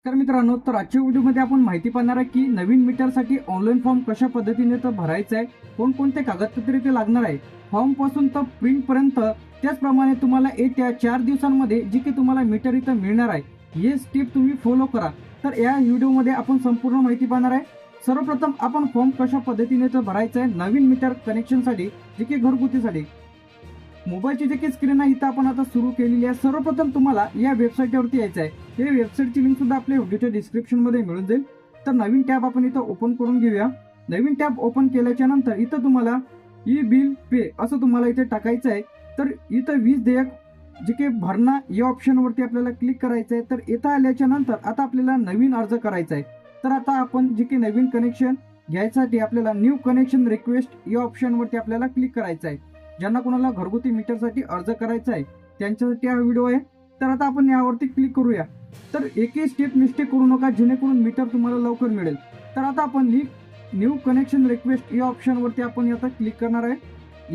तर मित्रांनो, तर आजच्या व्हिडिओमध्ये आपण माहिती पाहणार आहे की नवीन मीटरसाठी ऑनलाईन फॉर्म कशा पद्धतीने तर भरायचा आहे, कोणकोणते कागदपत्रे ते लागणार आहे, फॉर्म पासून तर प्रिंट पर्यंत. त्याचप्रमाणे तुम्हाला येत्या 4 दिवसांमध्ये जी की तुम्हाला मीटर इथं मिळणार आहे, हे स्टेप तुम्ही फॉलो करा. तर या व्हिडिओमध्ये आपण संपूर्ण माहिती पाहणार आहे. सर्वप्रथम आपण फॉर्म कशा पद्धतीने तर भरायचा आहे नवीन मीटर कनेक्शनसाठी, जे की घरगुतीसाठी. मोबाईलची जी काही स्क्रीन आहे इथं आपण आता सुरू केलेली आहे. सर्वप्रथम तुम्हाला या वेबसाईटवरती यायचं आहे. हे वेबसाईटची लिंक सुद्धा आपल्या व्हिडिओच्या डिस्क्रिप्शनमध्ये मिळून जाईल. तर नवीन टॅब आपण इथं ओपन करून घेऊया. नवीन टॅब ओपन केल्याच्या नंतर इथं तुम्हाला ई बिल पे असं तुम्हाला इथे टाकायचं आहे. तर इथं वीज देयक जे काही भरणा या ऑप्शनवरती आपल्याला क्लिक करायचं आहे. तर इथं आल्याच्या नंतर आता आपल्याला नवीन अर्ज करायचा आहे. तर आता आपण जे काही नवीन कनेक्शन घ्यायसाठी आपल्याला न्यू कनेक्शन रिक्वेस्ट या ऑप्शनवरती आपल्याला क्लिक करायचं आहे. ज्यांना कोणाला घरगुती मीटरसाठी अर्ज करायचा आहे त्यांच्यासाठी हा व्हिडिओ आहे. तर आता आपण यावरती क्लिक करूया. तर एकही स्टेप मिस्टेक करू नका, जेणेकरून मीटर तुम्हाला लवकर मिळेल. तर आता आपण न्यू कनेक्शन रिक्वेस्ट या ऑप्शनवरती आपण आता क्लिक करणार आहे.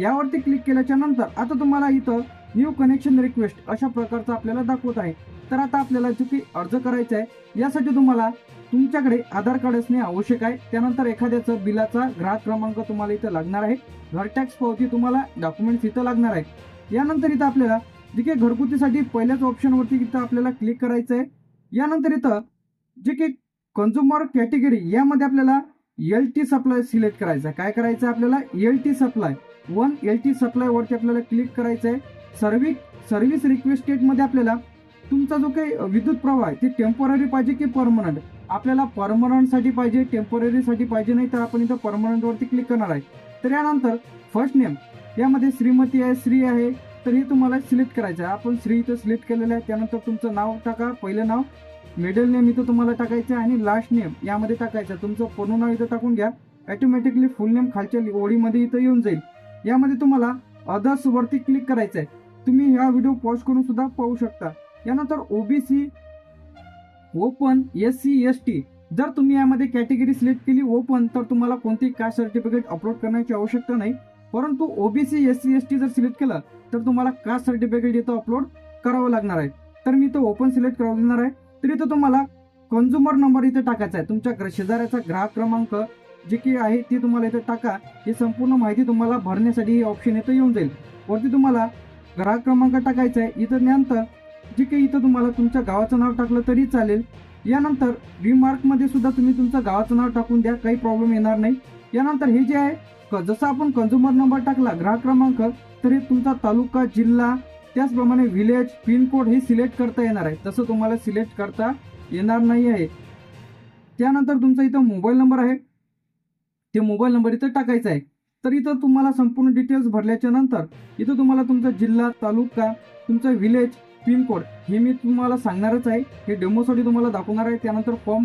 यावरती क्लिक केल्याच्या नंतर आता तुम्हाला इथं न्यू कनेक्शन रिक्वेस्ट अशा प्रकारचं आपल्याला दाखवत आहे. तर आता आपल्याला जो की अर्ज करायचा आहे यासाठी तुम्हाला तुमच्याकडे आधार कार्ड असणे आवश्यक आहे. त्यानंतर एखाद्याचं बिलाचा ग्राहक क्रमांक तुम्हाला इथं लागणार आहे. घर टॅक्स पावती तुम्हाला डॉक्युमेंट्स इथं लागणार आहे. यानंतर इथं आपल्याला जे काही घरगुतीसाठी पहिल्याच ऑप्शनवरती इथं आपल्याला क्लिक करायचं आहे. यानंतर इथं जे काही कन्झ्युमर कॅटेगरी यामध्ये आपल्याला LT सप्लाय सिलेक्ट करायचं आहे. काय करायचं आहे आपल्याला LT सप्लाय 1 LT सप्लाय वरती आपल्याला क्लिक करायचं आहे. सर्व्हिस रिक्वेस्टेडमध्ये आपल्याला तुमचा जो काही विद्युत प्रवाह आहे ते टेम्पोररी पाहिजे की परमनंट. आपल्याला परमनंटसाठी पाहिजे, टेम्पोररीसाठी पाहिजे नाही, तर आपण इथं परमनंटवरती क्लिक करणार आहे. तर यानंतर फर्स्ट नेम यामध्ये श्रीमती आहे, श्री आहे, तर हे तुम्हाला सिलेक्ट करायचं आहे. आपण श्री इथं सिलेक्ट केलेलं आहे. त्यानंतर तुमचं नाव टाका, पहिलं नाव, मिडल नेम इथं तुम्हाला टाकायचं आहे आणि लास्ट नेम यामध्ये टाकायचं. तुमचं पूर्ण नाव इथं टाकून घ्या. ऑटोमॅटिकली फुल नेम खालच्या ओळीमध्ये इथं येऊन जाईल. यामध्ये तुम्हाला अदर्स वरती क्लिक करायचं आहे. तुम्ही हा व्हिडिओ पॉज करून सुद्धा पाहू शकता. यानंतर ओबीसी, ओपन, SC ST जर तुम्ही यामध्ये कॅटेगरी सिलेक्ट केली ओपन, तर तुम्हाला कोणती कास्ट सर्टिफिकेट अपलोड करण्याची आवश्यकता नाही. परंतु ओबीसी, SC ST जर सिलेक्ट केलं तर तुम्हाला कास्ट सर्टिफिकेट इथं अपलोड करावं लागणार आहे. तर मी इथं ओपन सिलेक्ट करून देणार आहे. तर इथं तुम्हाला कन्झ्युमर नंबर इथे टाकायचा आहे. तुमच्या शेजाऱ्याचा ग्राहक क्रमांक जे की आहे ते तुम्हाला इथं टाका. ही संपूर्ण माहिती तुम्हाला भरण्यासाठी हे ऑप्शन इथं येऊन जाईल. वरती तुम्हाला ग्राहक क्रमांक टाकायचा आहे. इथं नंतर जे काही इथं तुम्हाला तुमच्या गावाचं नाव टाकलं तरी चालेल. यानंतर रिमार्कमध्ये सुद्धा तुम्ही तुमचं गावाचं नाव टाकून द्या, काही प्रॉब्लेम येणार नाही. यानंतर हे जे आहे जसं आपण कन्झ्युमर नंबर टाकला, ग्राहक क्रमांक, तर हे तुमचा तालुका, जिल्हा, त्याचप्रमाणे विलेज, पिनकोड हे सिलेक्ट करता येणार आहे. तसं तुम्हाला सिलेक्ट करता येणार नाही आहे. त्यानंतर तुमचा इथं मोबाईल नंबर आहे, ते मोबाईल नंबर इथं टाकायचा आहे. तर इथं तुम्हाला संपूर्ण डिटेल्स भरल्याच्या नंतर इथं तुम्हाला तुमचा जिल्हा, तालुका, तुमचा विलेज, पिनकोड हे मी तुम्हाला सांगणारच आहे. हे डेमोसाठी तुम्हाला दाखवणार आहे. त्यानंतर फॉर्म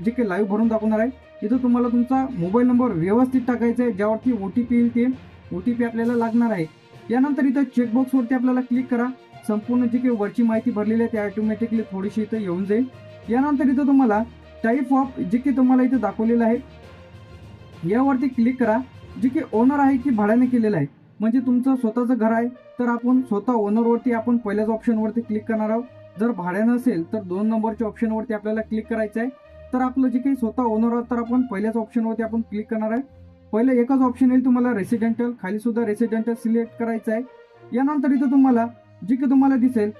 जे काही लाईव्ह भरून दाखवणार आहे. इथं तुम्हाला तुमचा मोबाईल नंबर व्यवस्थित टाकायचा आहे. ज्यावरती OTP येईल ते OTP आपल्याला लागणार आहे. यानंतर इथं चेकबॉक्सवरती आपल्याला क्लिक करा. संपूर्ण जी काही वरची माहिती भरलेली आहे ती ऑटोमॅटिकली थोडीशी इथं येऊन जाईल. यानंतर इथं तुम्हाला टाईप ऑफ जे काही तुम्हाला इथं दाखवलेलं आहे यावरती क्लिक करा. जे की ओनर आहे की भाड्याने केलेलं आहे, म्हणजे तुमचं स्वतःचं घर आहे तर आपण स्वतः ओनरवरती आपण पहिल्याच ऑप्शनवरती क्लिक करणार आहोत. जर भाड्यानं असेल तर 2 नंबरच्या ऑप्शनवरती आपल्याला क्लिक करायचं आहे. तर आपलं जे काही स्वतः ओनर आहोत तर आपण पहिल्याच ऑप्शनवरती आपण क्लिक करणार आहे. पहिलं एकच ऑप्शन येईल तुम्हाला रेसिडेंटल, खाली सुद्धा रेसिडेंटल सिलेक्ट करायचं आहे. यानंतर इथं तुम्हाला जे की तुम्हाला दिसेल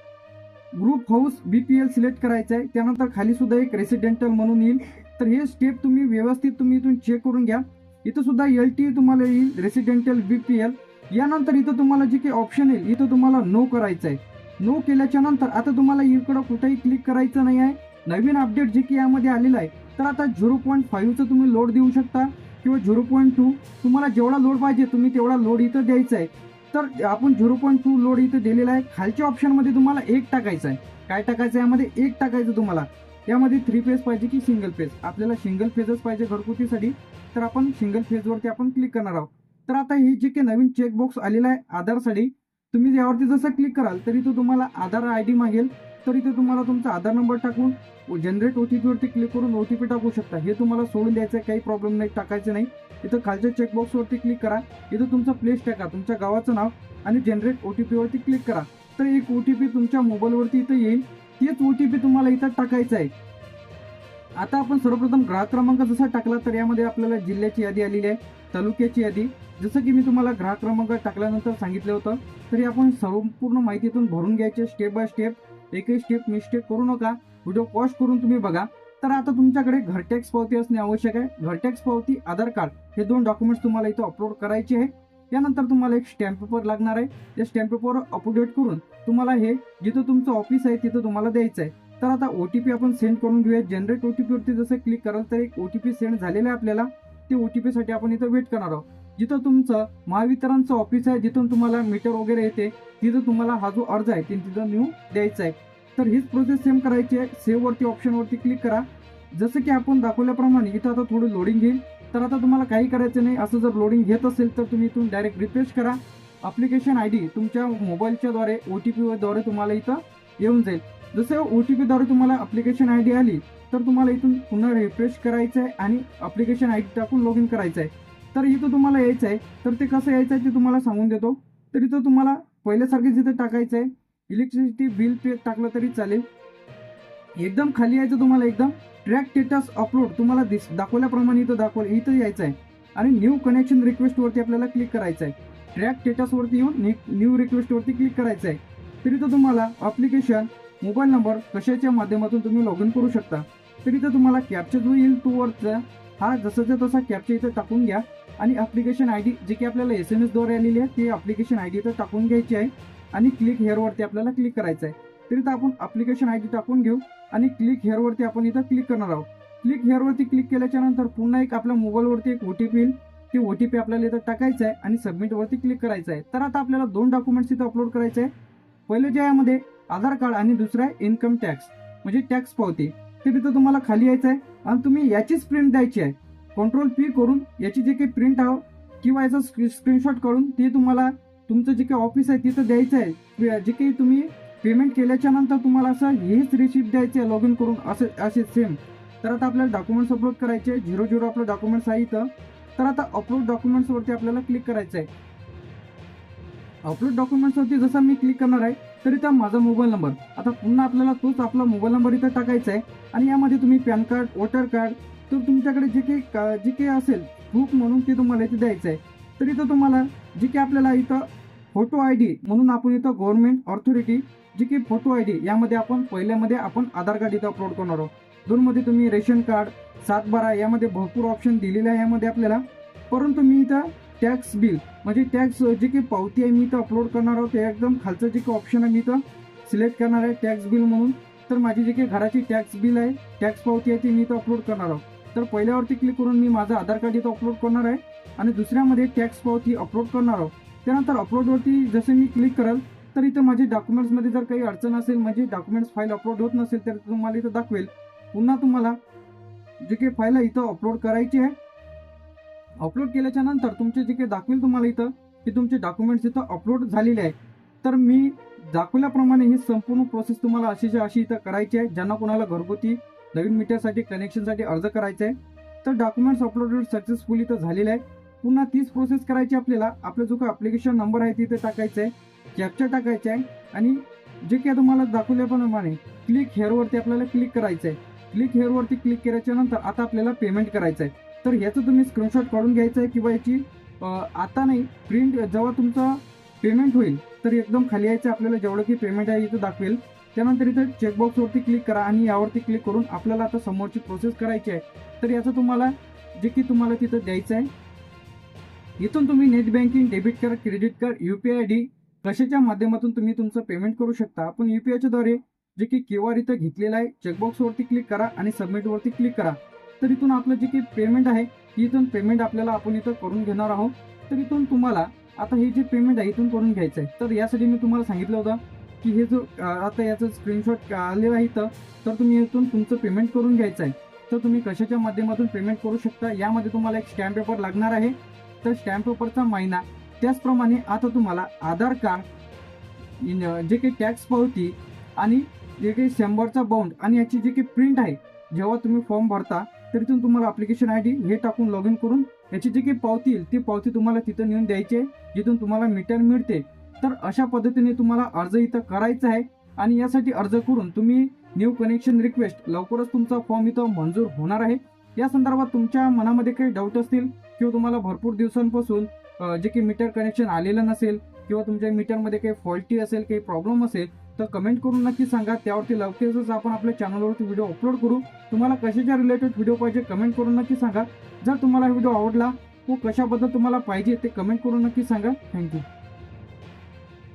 ग्रुप हाऊस BPL सिलेक्ट करायचं आहे. त्यानंतर खाली सुद्धा एक रेसिडेंटल म्हणून येईल. तर हे स्टेप तुम्ही व्यवस्थित तुम्ही इथून चेक करून घ्या. इथं सुद्धा LT तुम्हाला येईल, रेसिडेंटल BPL. यानंतर इथं तुम्हाला जे काही ऑप्शन येईल इथं तुम्हाला नो करायचं आहे. नो केल्याच्या नंतर आता तुम्हाला इकडं कुठेही क्लिक करायचं नाही आहे. नवीन अपडेट जे की यामध्ये आलेलं आहे, तर आता 0.5चं तुम्ही लोड देऊ शकता किंवा 0.2 तुम्हाला जेवढा लोड पाहिजे तुम्ही तेवढा लोड इथं द्यायचा आहे. तर आपण 0.2 लोड इथं दिलेला आहे. खालच्या ऑप्शनमध्ये तुम्हाला 1 टाकायचं आहे. काय टाकायचं आहे यामध्ये? 1 टाकायचं तुम्हाला. यामध्ये 3 फेज पाहिजे की सिंगल फेज? आपल्याला सिंगल फेजच पाहिजे घरगुतीसाठी, तर आपण सिंगल फेजवरती आपण क्लिक करणार आहोत. तर आता ही जे काही नवीन चेकबॉक्स आलेला आहे आधारसाठी, तुम्ही यावरती जसं क्लिक कराल तरी तो तुम्हाला आधार ID मागेल. तर इथे तुम्हाला तुमचा आधार नंबर टाकून जनरेट OTP वरती क्लिक करून OTP टाकू शकता. हे तुम्हाला सोडून द्यायचं आहे, काही प्रॉब्लेम नाही, टाकायचं नाही. इथं खालच्या चेकबॉक्सवरती क्लिक करा. इथं तुमचा प्लेस टाका, तुमच्या गावाचं नाव आणि जनरेट OTP वरती क्लिक करा. तर एक OTP तुमच्या मोबाईलवरती इथं येईल. तेच OTP तुम्हाला इथं टाकायचं आहे. आता आपण सर्वप्रथम ग्राहक क्रमांक जसा टाकला तर यामध्ये आपल्याला जिल्ह्याची यादी आलेली आहे, तालुक्याची यादी. जसं की मी तुम्हाला ग्राहक क्रमांक टाकल्यानंतर सांगितलं होतं, तरी आपण संपूर्ण माहितीतून भरून घ्यायचे स्टेप बाय स्टेप. एकही स्टेप मिस्टेक करू नका. व्हिडिओ पॉज करून तुम्ही बघा. तर आता तुमच्याकडे घरटॅक्स पावती असणे आवश्यक आहे. घरटॅक्स पावती, आधार कार्ड हे 2 डॉक्युमेंट्स तुम्हाला इथं अपलोड करायचे आहे. त्यानंतर तुम्हाला एक स्टॅम्प पेपर लागणार आहे. त्या स्टॅम्प पेपर अपडेट करून तुम्हाला हे जिथं तुमचं ऑफिस आहे तिथं तुम्हाला द्यायचं आहे. तर आता OTP आपण सेंड करून घेऊया. जनरेट OTP वरती जसं क्लिक कराल तर एक OTP सेंड झालेला आहे आपल्याला. ते OTP साठी आपण इथं वेट करणार आहोत. जिथं तुमचं महावितरणचं ऑफिस आहे, जिथून तुम्हाला मीटर वगैरे येते, तिथं तुम्हाला हा जो अर्ज आहे ते तिथं न्यू द्यायचा आहे. तर हीच प्रोसेस सेम करायची आहे. सेव्ह वरती ऑप्शनवरती क्लिक करा. जसं की आपण दाखवल्याप्रमाणे इथं आता थोडं लोडिंग घेईल. तर आता तुम्हाला काही करायचं नाही. असं जर लोडिंग घेत असेल तर तुम्ही इथून डायरेक्ट रिफ्रेश करा. ॲप्लिकेशन ID तुमच्या मोबाईलच्या द्वारे OTP द्वारे तुम्हाला इथं येऊन जाईल. जसं OTP द्वारे तुम्हाला ॲप्लिकेशन ID आली तर तुम्हाला इथून पुन्हा रिफ्रेश करायचं आहे आणि ॲप्लिकेशन ID टाकून लॉग इन करायचं आहे. तर इथं तुम्हाला यायचं आहे. तर ते कसं यायचं आहे ते तुम्हाला सांगून देतो. तर इथं तुम्हाला पहिल्यासारखेच इथं टाकायचं आहे. इलेक्ट्रिसिटी बिल पे टाकलं तरी चालेल. एकदम खाली यायचं तुम्हाला. एकदम ट्रॅक स्टेटस अपलोड तुम्हाला दाखवल्याप्रमाणे इथं यायचं आहे आणि न्यू कनेक्शन रिक्वेस्ट वरती आपल्याला क्लिक करायचं आहे. ट्रॅक स्टेटस वरती येऊन न्यू रिक्वेस्ट वरती क्लिक करायचं आहे. तर इथं तुम्हाला ॲप्लिकेशन, मोबाईल नंबर कशाच्या माध्यमातून तुम्ही लॉग इन करू शकता. तर इथं तुम्हाला कॅप्चा जो येईल तो वरचा हा जसाच्या तसा कॅप्चा इथं टाकून घ्या आणि ॲप्लिकेशन ID जे की आपल्याला SMS द्वारे आलेली आहे ते ॲप्लिकेशन ID इथं टाकून घ्यायची आहे आणि क्लिक हेअरवरती आपल्याला क्लिक करायचं आहे. तर इथं आपण ॲप्लिकेशन ID टाकून घेऊ आणि क्लिक हेअरवरती आपण इथं क्लिक करणार आहोत. क्लिक हेअरवरती क्लिक केल्याच्या नंतर पुन्हा एक आपल्या मोबाईलवरती एक OTP येईल. ते OTP आपल्याला इथं टाकायचं आहे आणि सबमिटवरती क्लिक करायचं आहे. तर आता आपल्याला 2 डॉक्युमेंट्स इथं अपलोड करायचे आहे. पहिले जे यामध्ये आधार कार्ड आणि दुसरं आहे इन्कम टॅक्स म्हणजे टॅक्स पावती. ते तिथं तुम्हाला खाली यायचं आहे आणि तुम्ही याचीच प्रिंट द्यायची आहे. Ctrl+P करून याची जे काही प्रिंट आहे किंवा याचा स्क्रीनशॉट काढून ते तुम्हाला तुमचं जे काही ऑफिस आहे तिथं द्यायचं आहे. जे काही तुम्ही पेमेंट केल्याच्या नंतर तुम्हाला असं हेच रिसिप्ट द्यायचे आहे लॉग इन करून असे सेम. तर आता आपल्याला डॉक्युमेंट्स अपलोड करायचे. 00 आपलं डॉक्युमेंट्स आहे इथं. तर आता अपलोड डॉक्युमेंट्सवरती आपल्याला क्लिक करायचं आहे. अपलोड डॉक्युमेंट्सवरती जसं मी क्लिक करणार आहे तर इथं माझा मोबाईल नंबर, आता पुन्हा आपल्याला तोच आपला मोबाईल नंबर इथं टाकायचा आहे आणि यामध्ये तुम्ही पॅन कार्ड, वोटर कार्ड, तर तुमच्याकडे जे काही असेल प्रूफ म्हणून ते तुम्हाला इथे द्यायचं आहे. तर इथं तुम्हाला जे काही आपल्याला इथं फोटो ID म्हणून आपण इथं गव्हर्नमेंट ऑथॉरिटी जे काही फोटो ID यामध्ये आपण पहिल्यामध्ये आपण आधार कार्ड इथं अपलोड करणार आहोत. 2 मध्ये तुम्ही रेशन कार्ड, 7/12 यामध्ये भरपूर ऑप्शन दिलेले आहे यामध्ये आपल्याला. परंतु मी इथं टॅक्स बिल म्हणजे टॅक्स जे काही पावती आहे मी इथं अपलोड करणार आहोत. ते एकदम खालचं जे काही ऑप्शन आहे मी इथं सिलेक्ट करणार आहे टॅक्स बिल म्हणून. तर माझी जे काही घराची टॅक्स बिल आहे, टॅक्स पावती आहे ती मी इथं अपलोड करणार आहोत. तर पहिल्यावरती क्लिक करून मी माझं आधार कार्ड इथं अपलोड करणार आहे आणि दुसऱ्यामध्ये टॅक्स पावती अपलोड करणार आहोत. त्यानंतर अपलोडवरती जसे मी क्लिक कराल तर इथं माझे डॉक्युमेंट्समध्ये जर काही अडचण असेल म्हणजे डॉक्युमेंट्स फाईल अपलोड होत नसेल तर तुम्हाला इथं दाखवेल. पुन्हा तुम्हाला जे काही फाईल आहे इथं अपलोड करायची आहे. अपलोड केल्याच्या नंतर तुमचे जे काही दाखवेल तुम्हाला इथं की तुमचे डॉक्युमेंट्स इथं अपलोड झालेले आहे. तर मी दाखवल्याप्रमाणे ही संपूर्ण प्रोसेस तुम्हाला अशी इथं करायची आहे. ज्यांना कोणाला घरगुती नवीन मीटरसाठी कनेक्शनसाठी अर्ज करायचा आहे तर डॉक्युमेंट्स अपलोडेड सक्सेसफुल इथं झालेले आहे. पुन्हा तीच प्रोसेस करायची आपल्याला. आपला जो काही ॲप्लिकेशन नंबर आहे तिथे टाकायचा आहे, कॅप्चा टाकायचा आहे आणि जे काही तुम्हाला दाखवल्याप्रमाणे क्लिक हेअरवरती आपल्याला क्लिक करायचं आहे. क्लिक हेअरवरती क्लिक केल्याच्या नंतर आता आपल्याला पेमेंट करायचं आहे. तर याचं तुम्ही स्क्रीनशॉट काढून घ्यायचं आहे किंवा याची आता नाही प्रिंट जेव्हा तुमचं पेमेंट होईल तर एकदम खाली यायचं आपल्याला जेवढं की पेमेंट आहे इथं दाखवेल. त्यानंतर इथं चेकबॉक्सवरती क्लिक करा आणि यावरती क्लिक करून आपल्याला आता समोरची प्रोसेस करायची आहे. तर याचं तुम्हाला जे की तुम्हाला तिथं द्यायचं आहे. इथून तुम्ही net banking, debit card, credit card, UPI ID कशाच्या माध्यमातून तुम्ही तुमचं पेमेंट करू शकता. आपण UPIच्या द्वारे जे की QR इथं घेतलेला आहे चेकबॉक्सवरती क्लिक करा आणि सबमिटवरती क्लिक करा. तर इथून आपलं जे काही पेमेंट आहे इथून पेमेंट आपल्याला आपण इथं करून घेणार आहोत. तर इथून तुम्हाला आता हे जे पेमेंट आहे इथून करून घ्यायचं आहे. तर यासाठी मी तुम्हाला सांगितलं होतं की हे जो आता याचं स्क्रीनशॉट आलेलं आहे इथं, तर तुम्ही इथून तुमचं पेमेंट करून घ्यायचं आहे. तर तुम्ही कशाच्या माध्यमातून पेमेंट करू शकता. यामध्ये तुम्हाला एक स्टॅम्प पेपर लागणार आहे. तर स्टॅम्प पेपरचा महिना, त्याचप्रमाणे आता तुम्हाला आधार कार्ड, जे काही टॅक्स पावती आणि जे काही 100चा बाउंड आणि याची जी काही प्रिंट आहे जेव्हा तुम्ही फॉर्म भरता तर इथून तुम्हाला ॲप्लिकेशन ID हे टाकून लॉग इन करून याची जी काही पावती येईल ती पावती तुम्हाला तिथं नेऊन द्यायची आहे जिथून तुम्हाला मीटर मिळते. तर अशा पद्धतीने तुम्हाला अर्ज इथं करायचा आहे आणि यासाठी अर्ज करून तुम्ही न्यू कनेक्शन रिक्वेस्ट लवकरच तुमचा फॉर्म इथं मंजूर होणार आहे. या संदर्भात तुमच्या मनामध्ये काही डाऊट असतील किंवा तुम्हाला भरपूर दिवसांपासून जे काही मीटर कनेक्शन आलेलं नसेल किंवा तुमच्या मीटरमध्ये काही फॉल्टी असेल, काही प्रॉब्लेम असेल, तर कमेंट करून नक्की सांगा. त्यावरती लवकरच आपण आपल्या चॅनलवरती व्हिडिओ अपलोड करू. तुम्हाला कशाच्या रिलेटेड व्हिडिओ पाहिजे कमेंट करून नक्की सांगा. जर तुम्हाला व्हिडिओ आवडला व कशाबद्दल तुम्हाला पाहिजे ते कमेंट करून नक्की सांगा. थँक्यू.